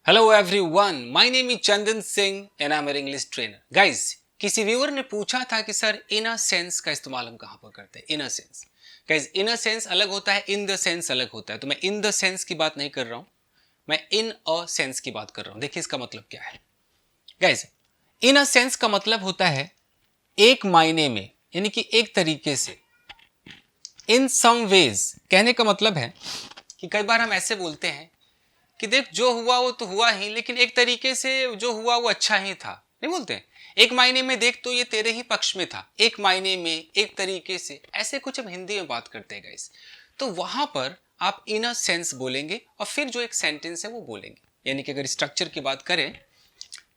Hello everyone, my name is Chandan Singh and I am an English trainer. Guys, किसी viewer ने पूछा था कि सर इन अ सेंस का इस्तेमाल हम कहाँ पर करते हैं। In a sense guys, in a sense अलग होता है, इन द सेंस अलग होता है। तो मैं इन द सेंस की बात नहीं कर रहा हूँ, मैं इन अ सेंस की बात कर रहा हूँ। देखिए इसका मतलब क्या है गाइस। इन अ सेंस का मतलब होता है एक मायने में, यानी कि एक तरीके से। इन सम वेज कहने का मतलब है कि कई बार हम ऐसे बोलते हैं कि देख जो हुआ वो तो हुआ ही, लेकिन एक तरीके से जो हुआ वो अच्छा ही था। नहीं बोलते एक मायने में देख तो ये तेरे ही पक्ष में था, एक मायने में, एक तरीके से, ऐसे कुछ हम हिंदी में बात करते हैं गाइस। तो वहां पर आप इन अ सेंस बोलेंगे और फिर जो एक सेंटेंस है वो बोलेंगे। यानी कि अगर स्ट्रक्चर की बात करें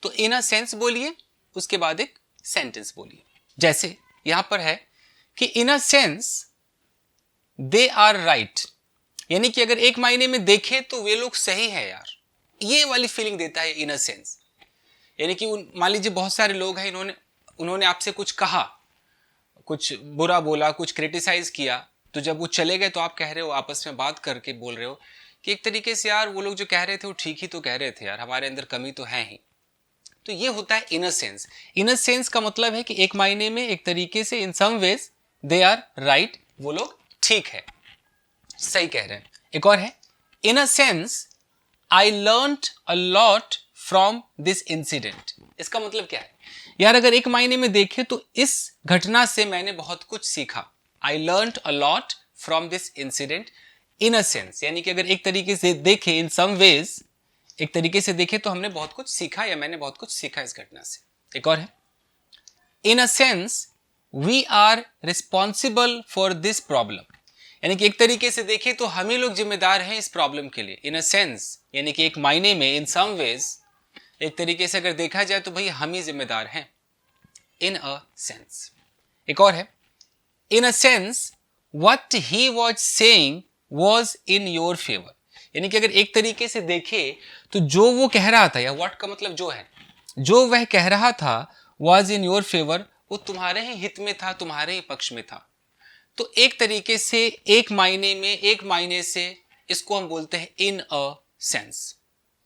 तो इन अ सेंस बोलिए, उसके बाद एक सेंटेंस बोलिए। जैसे यहां पर है कि in a sense they are right, यानी कि अगर एक मायने में देखें तो वे लोग सही है यार। ये वाली फीलिंग देता है इन अ सेंस। यानी कि मान लीजिए बहुत सारे लोग हैं, इन्होंने उन्होंने आपसे कुछ कहा, कुछ बुरा बोला, कुछ क्रिटिसाइज किया, तो जब वो चले गए तो आप कह रहे हो, आपस में बात करके बोल रहे हो कि एक तरीके से यार वो लोग जो कह रहे थे वो ठीक ही तो कह रहे थे यार, हमारे अंदर कमी तो है ही। तो ये होता है इनर सेंस। इनर सेंस का मतलब है कि एक मायने में, एक तरीके से, in some ways they are right, वो लोग ठीक है, सही कह रहे हैं। एक और है, in a sense I learned a lot from this incident. इसका मतलब क्या है यार, अगर एक मायने में देखें तो इस घटना से मैंने बहुत कुछ सीखा। आई learned a lot from this incident in a sense, यानी कि अगर एक तरीके से देखें, इन सम वेज, एक तरीके से देखें तो हमने बहुत कुछ सीखा या मैंने बहुत कुछ सीखा इस घटना से। एक और है, in a sense we are responsible for this problem, यानी कि एक तरीके से देखें तो हम ही लोग जिम्मेदार हैं इस प्रॉब्लम के लिए। इन अ सेंस यानी कि एक मायने में, इन सम वेज, एक तरीके से अगर देखा जाए तो भाई हम ही जिम्मेदार हैं। In a sense. एक और है, in a sense what he was saying was in your favour, यानी कि अगर एक तरीके से देखे तो जो वो कह रहा था, या व्हाट का मतलब जो है, जो वह कह रहा था, वाज इन योर फेवर, वो तुम्हारे ही हित में था, तुम्हारे ही पक्ष में था। तो एक तरीके से, एक मायने में, एक मायने से, इसको हम बोलते हैं इन अ सेंस।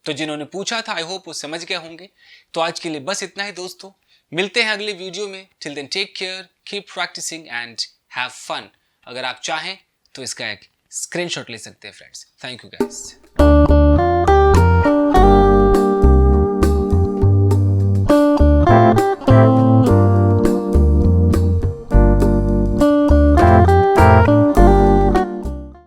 तो जिन्होंने पूछा था आई होप वो समझ गए होंगे। तो आज के लिए बस इतना ही दोस्तों, मिलते हैं अगले वीडियो में। Till then take care, keep practising and have fun. अगर आप चाहें तो इसका एक स्क्रीनशॉट ले सकते हैं फ्रेंड्स। Thank you guys.